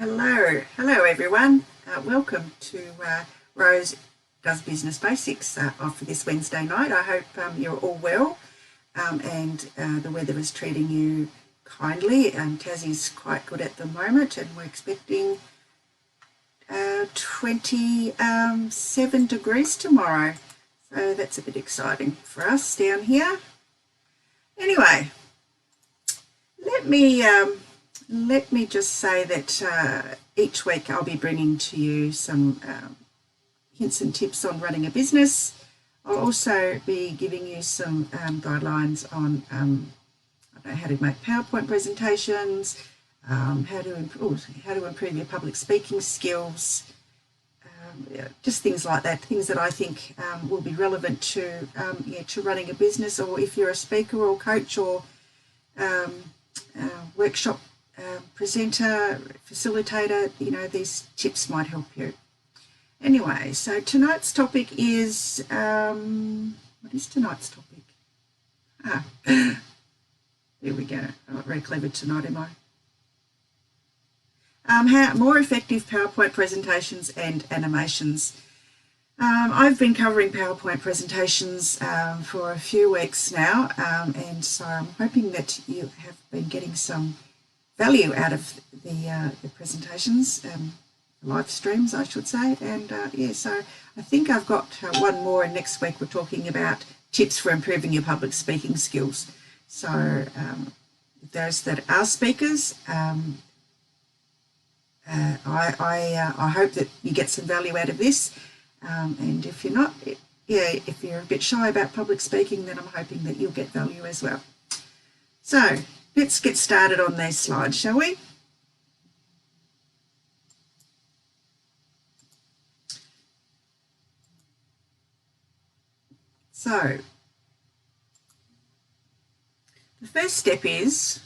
Hello everyone. Welcome to Rose Does Business Basics for this Wednesday night. I hope you're all well and the weather is treating you kindly. Tassie's quite good at the moment and we're expecting 27 degrees tomorrow. So that's a bit exciting for us down here. Anyway, let me just say that each week I'll be bringing to you some hints and tips on running a business. I'll also be giving you some guidelines on how to make PowerPoint presentations, how to improve your public speaking skills, just things like that, things that I think will be relevant to running a business, or if you're a speaker or coach or workshop presenter, facilitator, these tips might help you. Anyway, so tonight's topic is, what is tonight's topic? There we go. I'm not very clever tonight, am I? How more effective PowerPoint presentations and animations. I've been covering PowerPoint presentations for a few weeks now, and so I'm hoping that you have been getting some value out of the presentations, live streams I should say, and so I think I've got one more, and next week we're talking about tips for improving your public speaking skills. So those that are speakers, I hope that you get some value out of this, and if you're not, if you're a bit shy about public speaking, then I'm hoping that you'll get value as well. So let's get started on these slides, shall we? So the first step is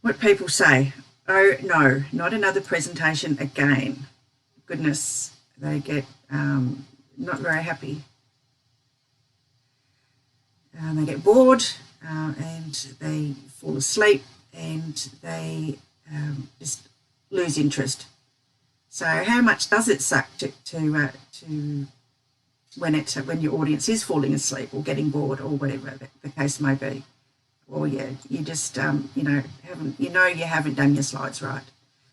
what people say. Oh no, not another presentation again. Goodness, they get not very happy. They get bored and they fall asleep and they just lose interest. So how much does it suck to when your audience is falling asleep or getting bored or whatever the case may be? Or you just you haven't done your slides right.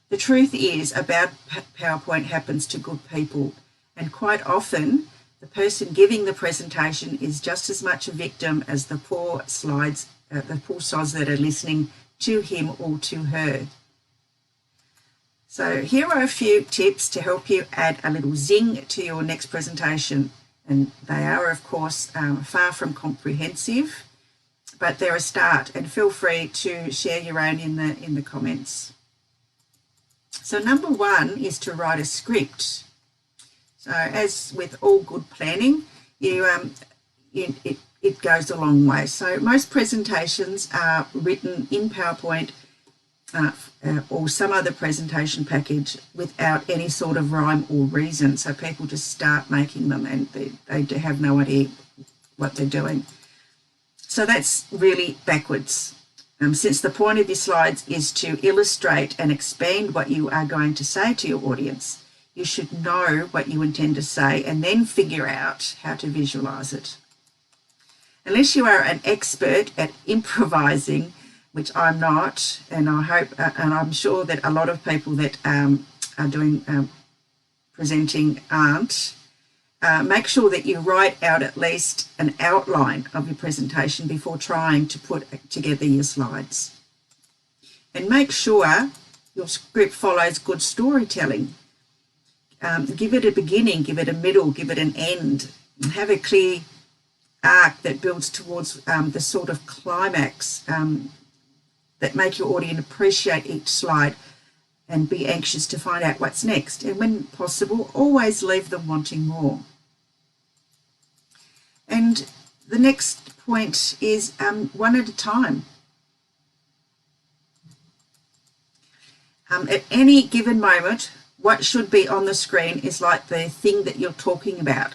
The truth is, a bad PowerPoint happens to good people, and quite often the person giving the presentation is just as much a victim as the poor sods that are listening to him or to her. So here are a few tips to help you add a little zing to your next presentation, and they are of course far from comprehensive, but they're a start, and feel free to share your own in the comments. So number one is to write a script. So as with all good planning, it goes a long way. So most presentations are written in PowerPoint or some other presentation package without any sort of rhyme or reason. So people just start making them and they have no idea what they're doing. So that's really backwards. Since the point of your slides is to illustrate and expand what you are going to say to your audience, you should know what you intend to say and then figure out how to visualize it. Unless you are an expert at improvising, which I'm not, and I hope, and I'm sure that a lot of people that are doing presenting aren't, make sure that you write out at least an outline of your presentation before trying to put together your slides. And make sure your script follows good storytelling. Give it a beginning, give it a middle, give it an end, and have a clear arc that builds towards the sort of climax that make your audience appreciate each slide and be anxious to find out what's next. And when possible, always leave them wanting more. And the next point is one at a time. At any given moment, what should be on the screen is like the thing that you're talking about.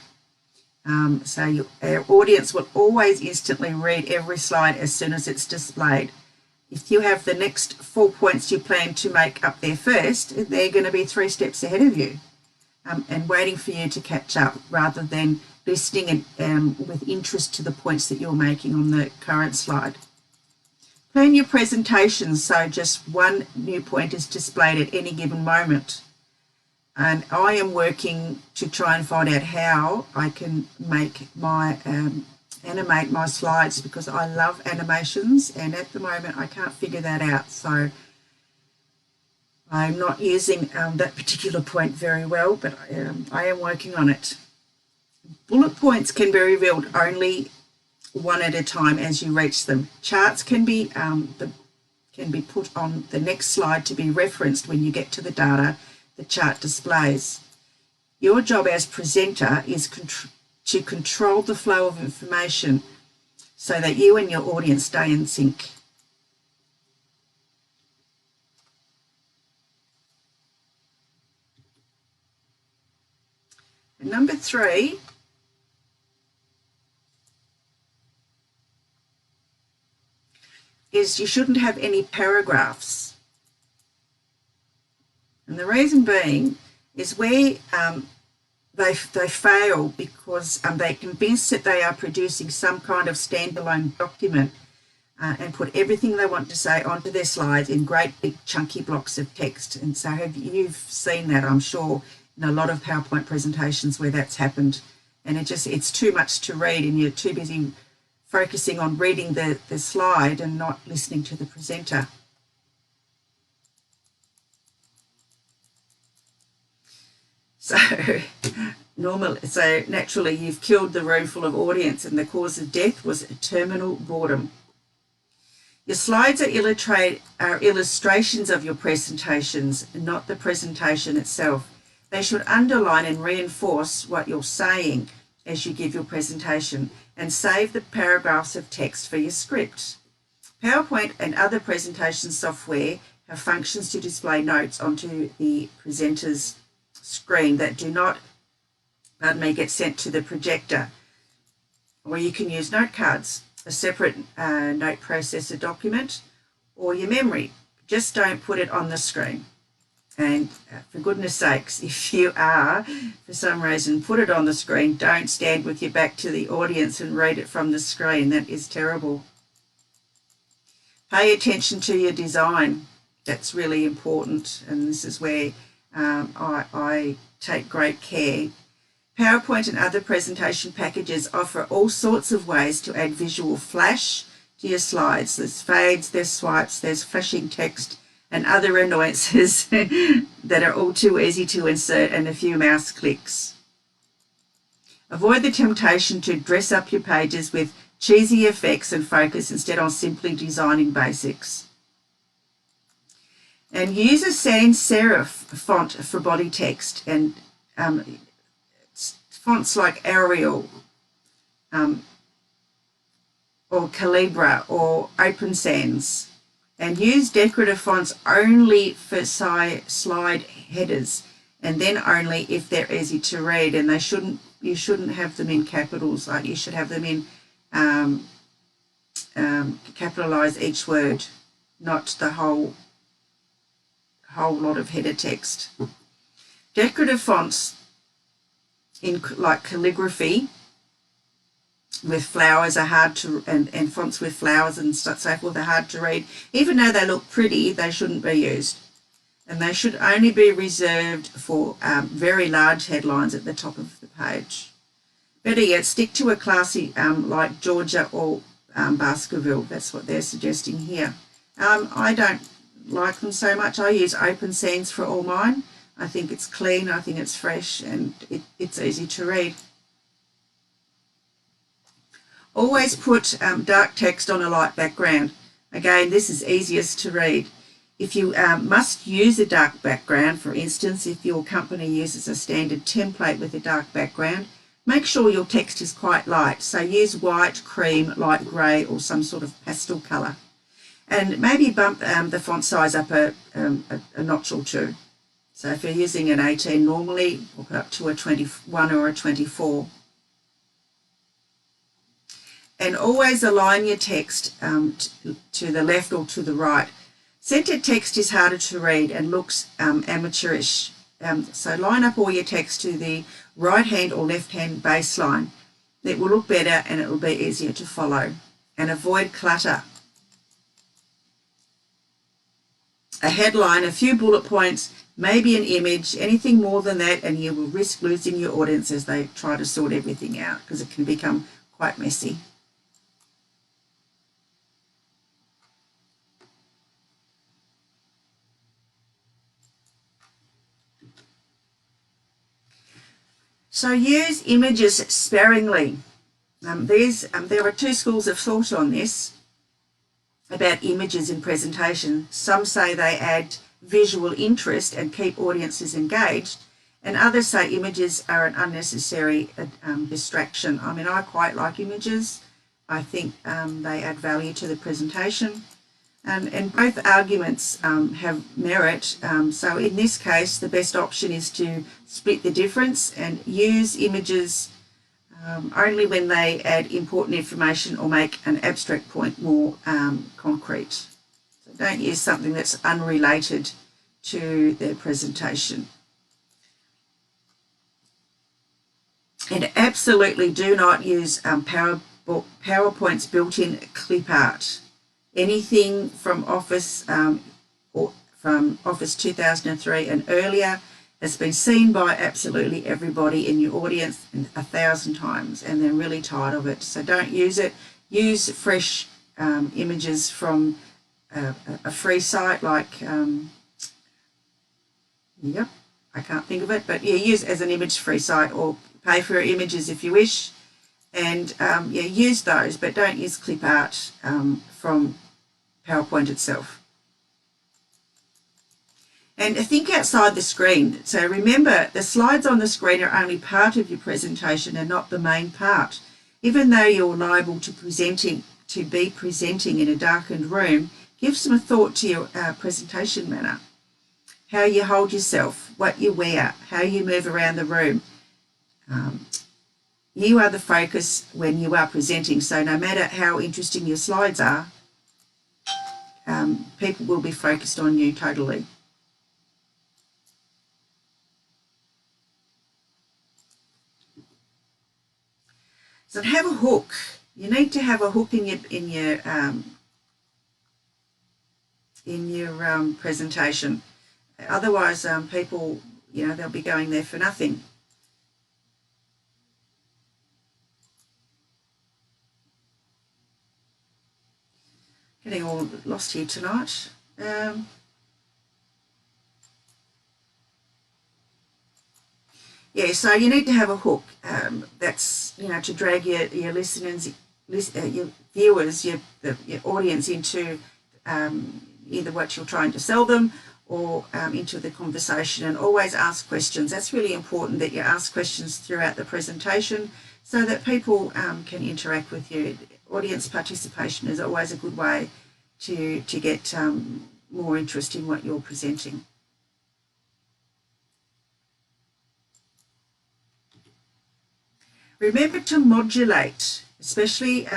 So our audience will always instantly read every slide as soon as it's displayed. if you have the next 4 points you plan to make up there first, they're going to be 3 steps ahead of you and waiting for you to catch up, rather than listening with interest to the points that you're making on the current slide. Plan your presentations so just one new point is displayed at any given moment. And I am working to try and find out how I can make my animate my slides, because I love animations, and at the moment I can't figure that out. So I'm not using that particular point very well, but I am working on it. Bullet points can be revealed only one at a time as you reach them. Charts can be put on the next slide to be referenced when you get to the data the chart displays. Your job as presenter is to control the flow of information so that you and your audience stay in sync. And number 3, is you shouldn't have any paragraphs. And the reason being is where they fail because they're convinced that they are producing some kind of standalone document and put everything they want to say onto their slides in great big chunky blocks of text. And so you've seen that, I'm sure, in a lot of PowerPoint presentations where that's happened. And it's too much to read, and you're too busy focusing on reading the slide and not listening to the presenter. So naturally you've killed the room full of audience, and the cause of death was terminal boredom. Your slides are illustrations of your presentations, not the presentation itself. They should underline and reinforce what you're saying as you give your presentation, and save the paragraphs of text for your script. PowerPoint and other presentation software have functions to display notes onto the presenter's screen that do not, get sent to the projector. Or you can use note cards, a separate note processor document, or your memory. Just don't put it on the screen. And for goodness sakes, if you are, for some reason, put it on the screen, don't stand with your back to the audience and read it from the screen. That is terrible. Pay attention to your design. That's really important, and this is where I take great care. PowerPoint and other presentation packages offer all sorts of ways to add visual flash to your slides. There's fades, there's swipes, there's flashing text, and other annoyances that are all too easy to insert in a few mouse clicks. Avoid the temptation to dress up your pages with cheesy effects and focus instead on simply designing basics. And use a sans serif font for body text, and fonts like Arial or Calibra or Open Sans. And use decorative fonts only for slide headers, and then only if they're easy to read. And you shouldn't have them in capitals. Like, you should have them in capitalize each word, not the whole lot of header text. Decorative fonts in like calligraphy with flowers are hard to, and fonts with flowers and so forth are hard to read. Even though they look pretty, they shouldn't be used. And they should only be reserved for very large headlines at the top of the page. Better yet, stick to a classy like Georgia or Baskerville. That's what they're suggesting here. I don't like them so much. I use Open Sans for all mine. I think it's clean, I think it's fresh, and it's easy to read. Always put dark text on a light background. Again, this is easiest to read. If you must use a dark background, for instance, if your company uses a standard template with a dark background, make sure your text is quite light. So use white, cream, light grey, or some sort of pastel colour. And maybe bump the font size up a notch or two. So if you're using an 18 normally, we'll put up to a 21 or a 24. And always align your text to the left or to the right. Centered text is harder to read and looks amateurish. So line up all your text to the right hand or left hand baseline. It will look better and it will be easier to follow. And avoid clutter. A headline, a few bullet points, maybe an image, anything more than that, and you will risk losing your audience as they try to sort everything out, because it can become quite messy. So use images sparingly. There are two schools of thought on this about images in presentation. Some say they add visual interest and keep audiences engaged, and others say images are an unnecessary distraction. I mean, I quite like images. I think they add value to the presentation, and both arguments have merit. So in this case, the best option is to split the difference and use images only when they add important information or make an abstract point more concrete. So don't use something that's unrelated to their presentation. And absolutely do not use PowerPoint's built-in clip art. Anything from Office or from Office 2003 and earlier has been seen by absolutely everybody in your audience 1,000 times, and they're really tired of it. So don't use it. Use fresh images from a free site like, yep, I can't think of it, but yeah, use as an image free site, or pay for images if you wish, and yeah, use those, but don't use clip art from PowerPoint itself. And think outside the screen. So remember, the slides on the screen are only part of your presentation and not the main part. Even though you're liable to be presenting in a darkened room, give some thought to your presentation manner. How you hold yourself, what you wear, how you move around the room. You are the focus when you are presenting, so no matter how interesting your slides are, people will be focused on you totally. So have a hook. You need to have a hook in your presentation. Otherwise, people, they'll be going there for nothing. Getting all lost here tonight. Yeah, so you need to have a hook that's, to drag your listeners, your viewers, your audience into either what you're trying to sell them or into the conversation, and always ask questions. That's really important, that you ask questions throughout the presentation so that people can interact with you. Audience participation is always a good way to get more interest in what you're presenting. Remember to modulate, especially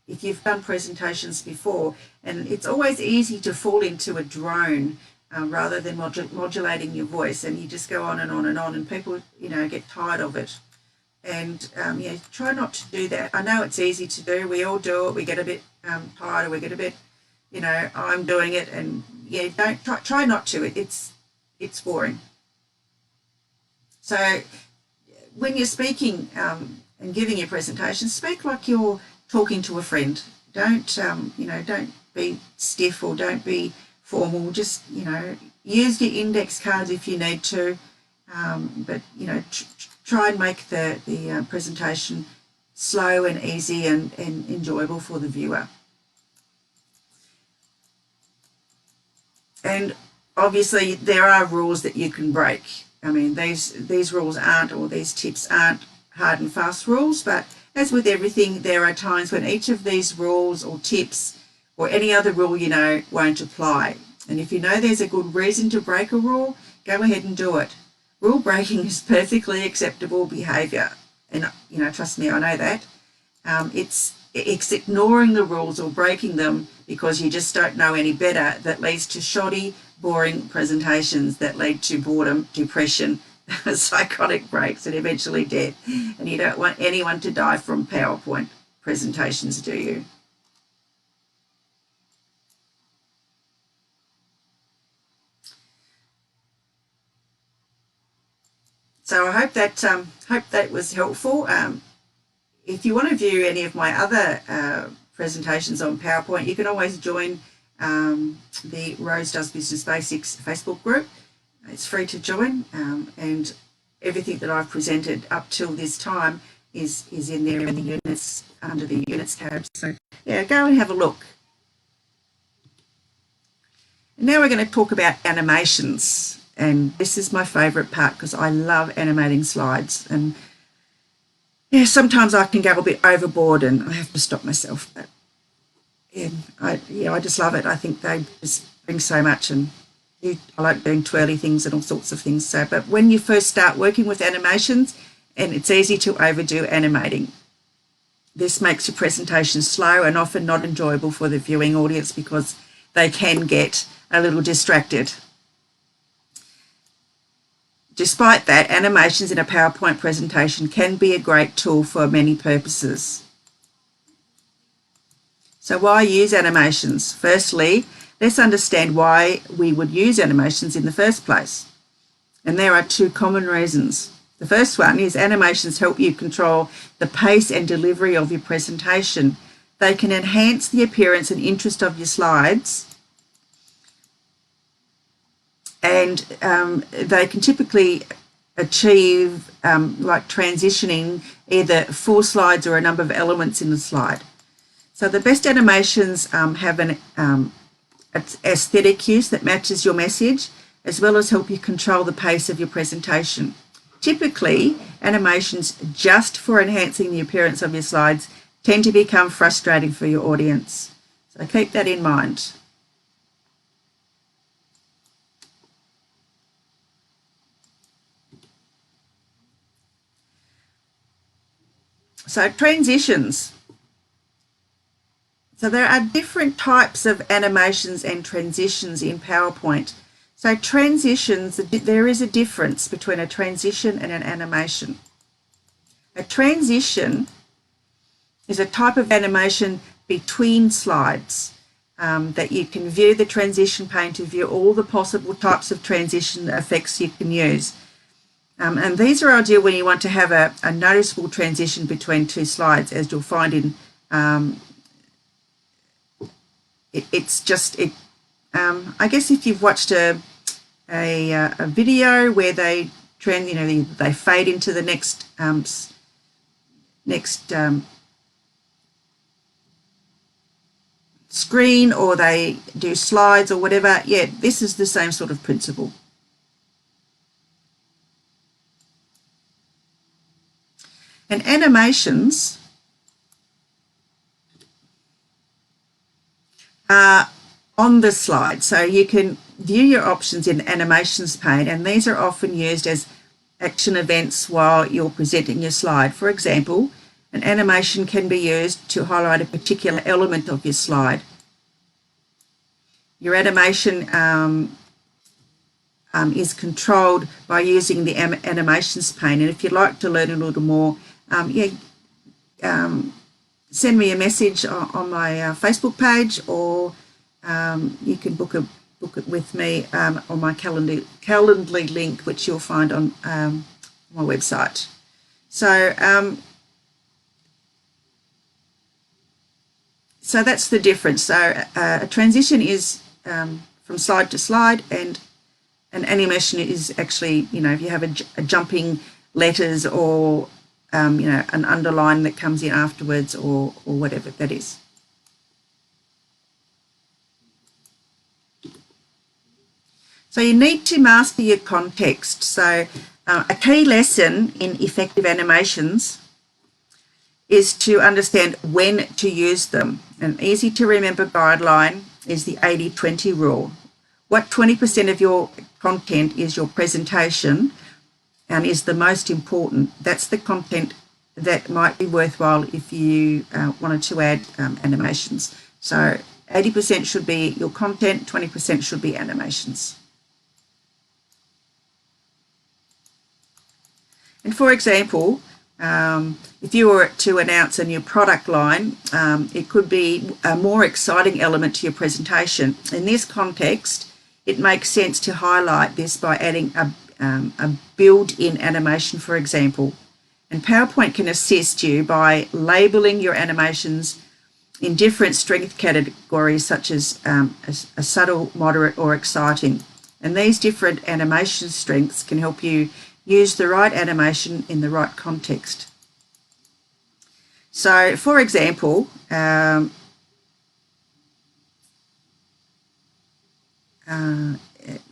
if you've done presentations before, and it's always easy to fall into a drone rather than modulating your voice, and you just go on and on and on, and people, get tired of it. And yeah, try not to do that. I know it's easy to do. We all do it. We get a bit tired, or we get a bit, I'm doing it, and yeah, don't try not to. It's boring. So when you're speaking and giving your presentation, speak like you're talking to a friend. Don't don't be stiff or don't be formal. Just use your index cards if you need to, but try and make the presentation slow and easy and enjoyable for the viewer. And obviously there are rules that you can break. I mean, these rules aren't, or these tips aren't hard and fast rules, but as with everything, there are times when each of these rules or tips or any other rule won't apply. And if there's a good reason to break a rule, go ahead and do it. Rule breaking is perfectly acceptable behaviour, and trust me, I know that. It's ignoring the rules or breaking them because you just don't know any better that leads to shoddy, boring presentations that lead to boredom, depression, psychotic breaks, and eventually death. And you don't want anyone to die from PowerPoint presentations, do you? So I hope that was helpful. If you want to view any of my other presentations on PowerPoint, you can always join the Rose Does Business Basics Facebook group. It's free to join, and everything that I've presented up till this time is in there in the units, under the units tab. So yeah, go and have a look. And now we're going to talk about animations. And this is my favourite part because I love animating slides. And yeah, sometimes I can go a bit overboard and I have to stop myself. But yeah, I just love it. I think they just bring so much, and I like doing twirly things and all sorts of things. So, but when you first start working with animations, and it's easy to overdo animating. This makes your presentation slow and often not enjoyable for the viewing audience because they can get a little distracted. Despite that, animations in a PowerPoint presentation can be a great tool for many purposes. So why use animations? Firstly, let's understand why we would use animations in the first place. And there are two common reasons. The first one is animations help you control the pace and delivery of your presentation. They can enhance the appearance and interest of your slides, and they can typically achieve like transitioning either 4 slides or a number of elements in the slide. So the best animations have an aesthetic cues that matches your message, as well as help you control the pace of your presentation. Typically, animations just for enhancing the appearance of your slides tend to become frustrating for your audience. So keep that in mind. So transitions. So there are different types of animations and transitions in PowerPoint. So transitions, there is a difference between a transition and an animation. A transition is a type of animation between slides that you can view the transition pane to view all the possible types of transition effects you can use. And these are ideal when you want to have a noticeable transition between 2 slides, as you'll find in I guess if you've watched a video where they they fade into the next screen, or they do slides or whatever, yeah, this is the same sort of principle. And animations are on the slide. So you can view your options in the animations pane, and these are often used as action events while you're presenting your slide. For example, an animation can be used to highlight a particular element of your slide. Your animation is controlled by using the animations pane. And if you'd like to learn a little more, send me a message on my Facebook page, or you can book it with me on my Calendly link, which you'll find on my website. So so that's the difference. So a transition is from slide to slide, and an animation is actually, if you have a jumping letters, or an underline that comes in afterwards, or whatever that is. So you need to master your context. So a key lesson in effective animations is to understand when to use them. An easy to remember guideline is the 80-20 rule. What 20% of your content is your presentation and is the most important? That's the content that might be worthwhile if you wanted to add animations. So 80% should be your content, 20% should be animations. And for example, if you were to announce a new product line, it could be a more exciting element to your presentation. In this context, it makes sense to highlight this by adding a built-in animation, for example. And PowerPoint can assist you by labeling your animations in different strength categories, such as a subtle, moderate, or exciting. And these different animation strengths can help you use the right animation in the right context. So, for example,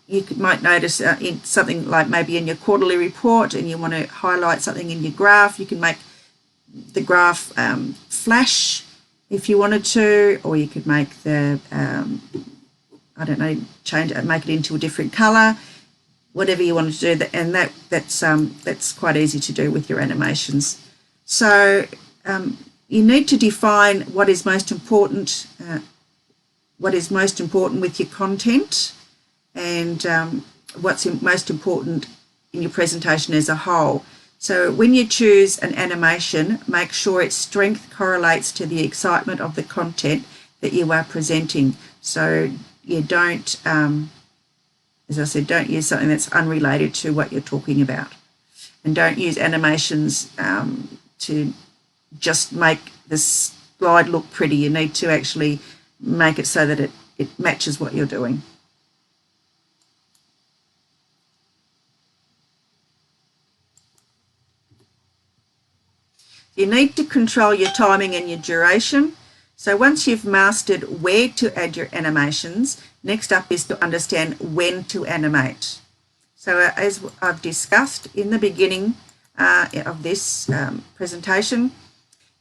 you might notice in something like maybe in your quarterly report and you want to highlight something in your graph, you can make the graph flash if you wanted to, or you could make the, I don't know, make it into a different colour, whatever you want to do, and that's quite easy to do with your animations. So you need to define what is most important with your content, and what's most important in your presentation as a whole. So when you choose an animation, make sure its strength correlates to the excitement of the content that you are presenting. So you don't, as I said, don't use something that's unrelated to what you're talking about. And don't use animations to just make the slide look pretty. You need to actually make it so that it matches what you're doing. You need to control your timing and your duration. So once you've mastered where to add your animations, next up is to understand when to animate. So as I've discussed in the beginning of this presentation,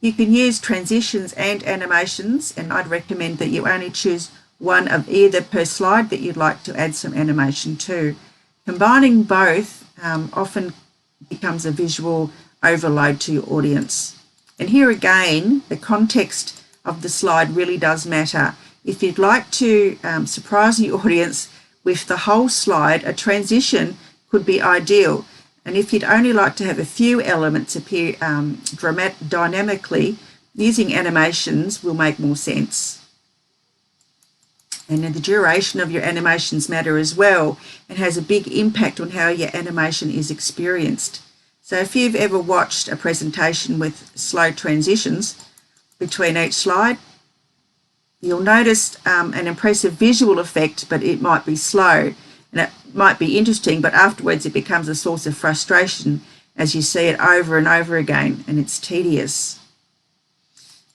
you can use transitions and animations, and I'd recommend that you only choose one of either per slide that you'd like to add some animation to. Combining both often becomes a visual overload to your audience. And here again, the context of the slide really does matter. If you'd like to surprise the audience with the whole slide, a transition could be ideal. And if you'd only like to have a few elements appear dynamically, using animations will make more sense. And the duration of your animations matter as well, and has a big impact on how your animation is experienced. So if you've ever watched a presentation with slow transitions between each slide, you'll notice an impressive visual effect, but it might be slow. And it might be interesting, but afterwards it becomes a source of frustration as you see it over and over again, and it's tedious.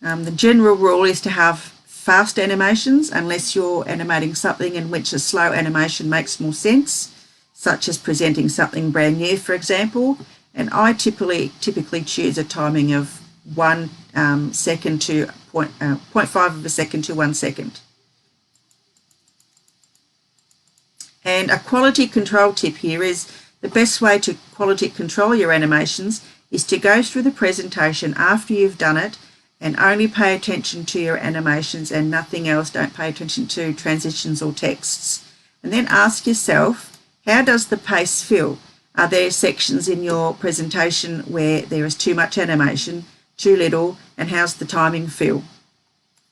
The general rule is to have fast animations unless you're animating something in which a slow animation makes more sense, such as presenting something brand new, for example. And I typically choose a timing of 1 second to 0.5 of a second to 1 second. And a quality control tip here is the best way to quality control your animations is to go through the presentation after you've done it and only pay attention to your animations and nothing else. Don't pay attention to transitions or texts. And then ask yourself, how does the pace feel? Are there sections in your presentation where there is too much animation, too little, and how's the timing feel?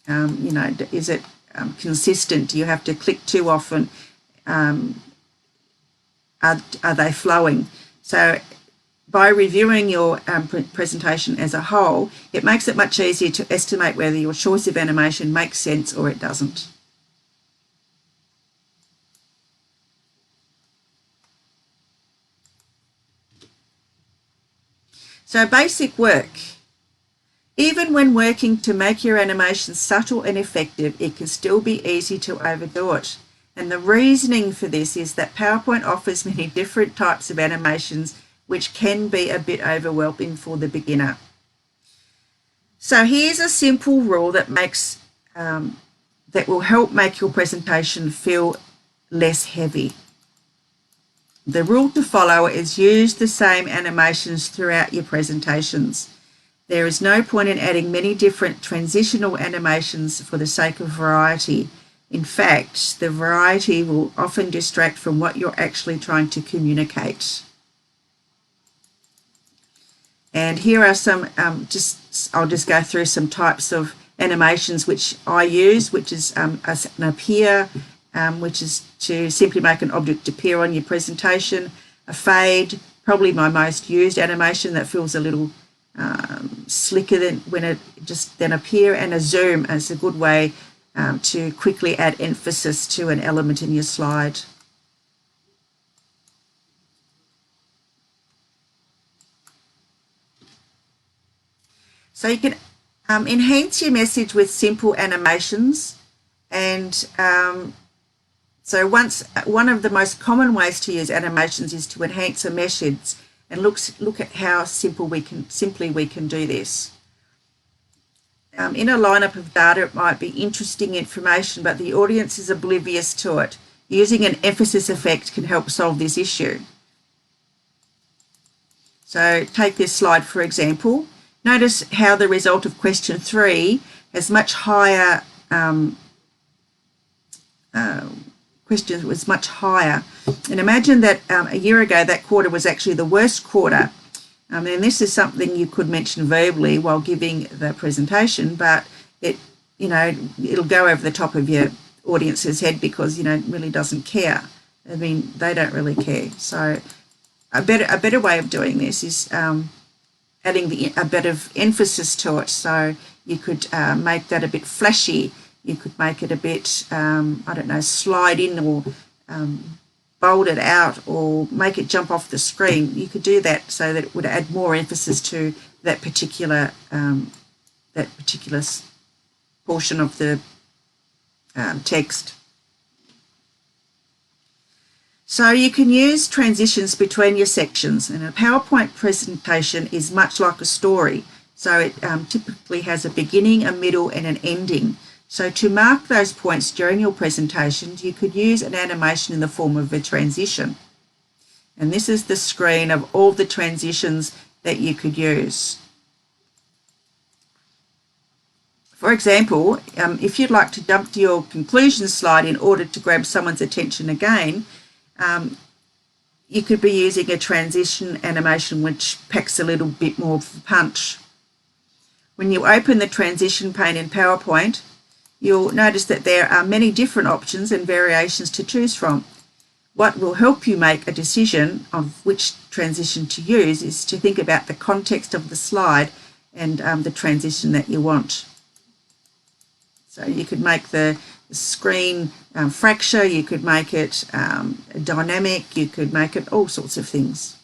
Is it consistent? Do you have to click too often? Are they flowing? So by reviewing your presentation as a whole, it makes it much easier to estimate whether your choice of animation makes sense or it doesn't. So basic work. Even when working to make your animation subtle and effective, it can still be easy to overdo it. And the reasoning for this is that PowerPoint offers many different types of animations, which can be a bit overwhelming for the beginner. So here's a simple rule that will help make your presentation feel less heavy. The rule to follow is use the same animations throughout your presentations. There is no point in adding many different transitional animations for the sake of variety. In fact, the variety will often distract from what you're actually trying to communicate. And here are some, I'll just go through some types of animations which I use, which is an appear, which is to simply make an object appear on your presentation. A fade, probably my most used animation, that feels a little slicker than when it just then appear. And a zoom is a good way to quickly add emphasis to an element in your slide. So you can enhance your message with simple animations, and so one of the most common ways to use animations is to enhance a message, and look at how simply we can do this. In a lineup of data, it might be interesting information, but the audience is oblivious to it. Using an emphasis effect can help solve this issue. So take this slide for example. Notice how the result of question 3 has much higher, question was much higher. And imagine that a year ago that quarter was actually the worst quarter. And this is something you could mention verbally while giving the presentation, but it'll go over the top of your audience's head because it really doesn't care. I mean, they don't really care. So a better way of doing this is adding a bit of emphasis to it. So you could make that a bit flashy. You could make it a bit, slide in or bold it out or make it jump off the screen. You could do that so that it would add more emphasis to that particular portion of the text. So you can use transitions between your sections, and a PowerPoint presentation is much like a story. So it typically has a beginning, a middle and an ending. So to mark those points during your presentations, you could use an animation in the form of a transition. And this is the screen of all the transitions that you could use. For example, if you'd like to jump to your conclusion slide in order to grab someone's attention again, you could be using a transition animation which packs a little bit more punch. When you open the transition pane in PowerPoint, you'll notice that there are many different options and variations to choose from. What will help you make a decision of which transition to use is to think about the context of the slide and the transition that you want. So you could make the screen fracture, you could make it dynamic, you could make it all sorts of things.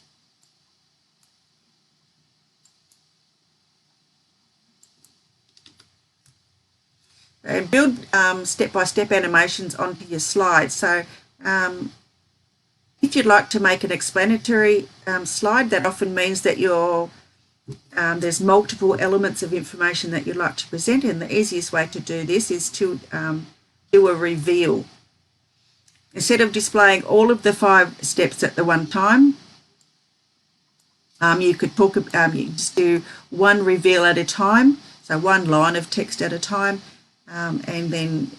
And build step-by-step animations onto your slides. So if you'd like to make an explanatory slide, that often means that there's multiple elements of information that you'd like to present, and the easiest way to do this is to do a reveal. Instead of displaying all of the 5 steps at the one time, you could you just do one reveal at a time, so one line of text at a time, and then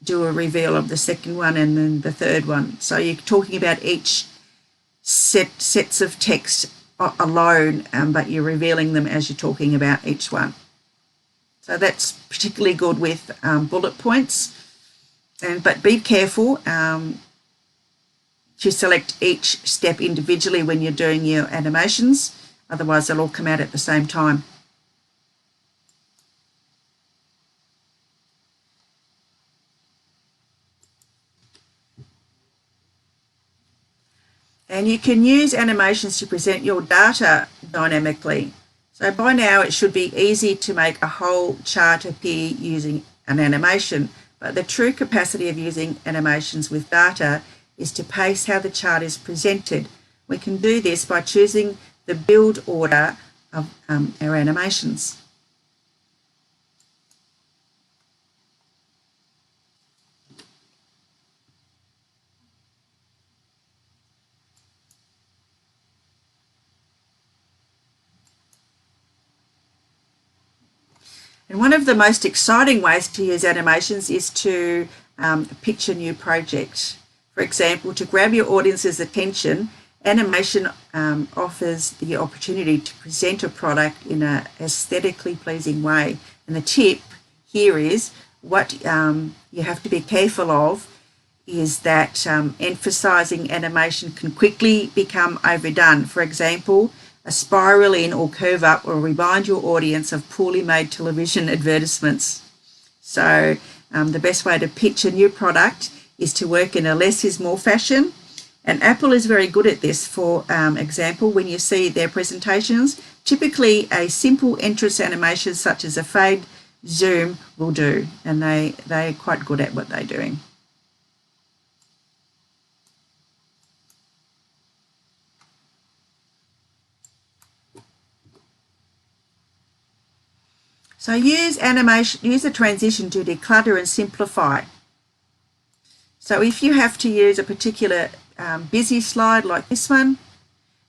do a reveal of the second one and then the third one. So you're talking about each sets of text alone, but you're revealing them as you're talking about each one. So that's particularly good with bullet points, but be careful to select each step individually when you're doing your animations, otherwise they'll all come out at the same time. And you can use animations to present your data dynamically. So by now it should be easy to make a whole chart appear using an animation, but the true capacity of using animations with data is to pace how the chart is presented. We can do this by choosing the build order of our animations. And one of the most exciting ways to use animations is to pitch a new project. For example, to grab your audience's attention, animation offers the opportunity to present a product in an aesthetically pleasing way. And the tip here is what you have to be careful of is that emphasizing animation can quickly become overdone. For example, a spiral in or curve up will remind your audience of poorly made television advertisements. So the best way to pitch a new product is to work in a less is more fashion. And Apple is very good at this. For example, when you see their presentations, typically a simple entrance animation such as a fade zoom will do. And they're quite good at what they're doing. So use a transition to declutter and simplify. So if you have to use a particular busy slide like this one,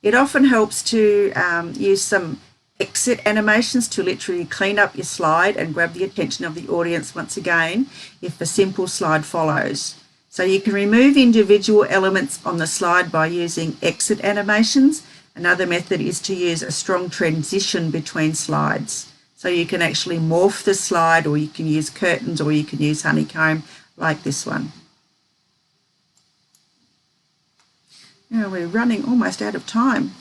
it often helps to use some exit animations to literally clean up your slide and grab the attention of the audience once again if a simple slide follows. So you can remove individual elements on the slide by using exit animations. Another method is to use a strong transition between slides. So you can actually morph the slide, or you can use curtains, or you can use honeycomb like this one. Now we're running almost out of time.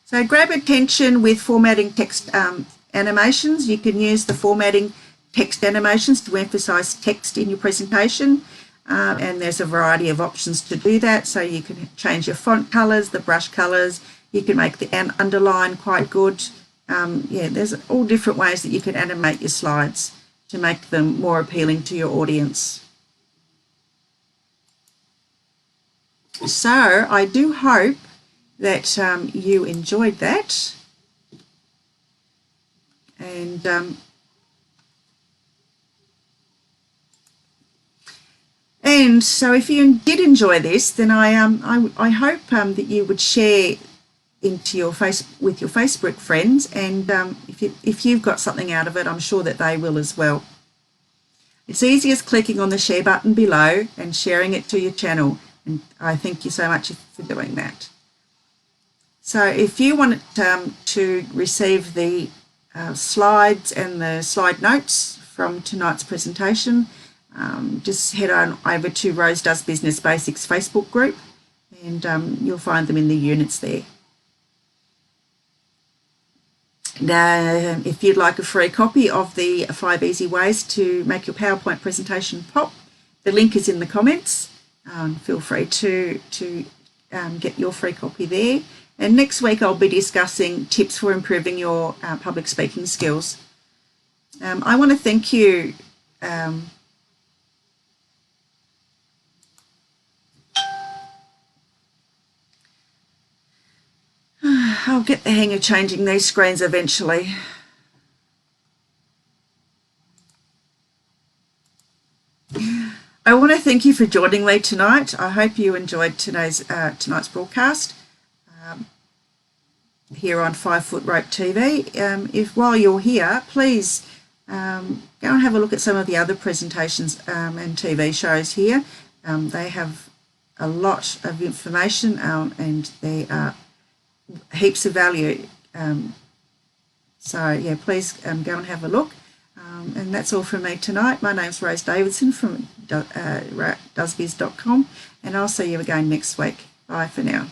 So grab attention with formatting text animations. You can use the formatting text animations to emphasize text in your presentation. And there's a variety of options to do that. So you can change your font colors, the brush colors. You can make the underline quite good. Yeah, there's all different ways that you can animate your slides to make them more appealing to your audience. So I do hope that you enjoyed that. And so if you did enjoy this, then I hope that you would share with your Facebook friends, and if you've got something out of it, I'm sure that they will as well. It's easy as clicking on the share button below and sharing it to your channel, and I thank you so much for doing that. So if you want to receive the slides and the slide notes from tonight's presentation, just head on over to Rose Does Business Basics Facebook group, and you'll find them in the units there. Now, if you'd like a free copy of the 5 easy ways to make your PowerPoint presentation pop, the link is in the comments. Feel free to get your free copy there. And next week I'll be discussing tips for improving your public speaking skills. I want to thank you I'll get the hang of changing these screens eventually. I want to thank you for joining me tonight. I hope you enjoyed tonight's broadcast here on 5 Foot Rope TV. If while you're here, please go and have a look at some of the other presentations and TV shows here. They have a lot of information and they are heaps of value. So yeah, please go and have a look. And that's all from me tonight. My name's Rose Davidson from doesbiz.com, and I'll see you again next week. Bye for now.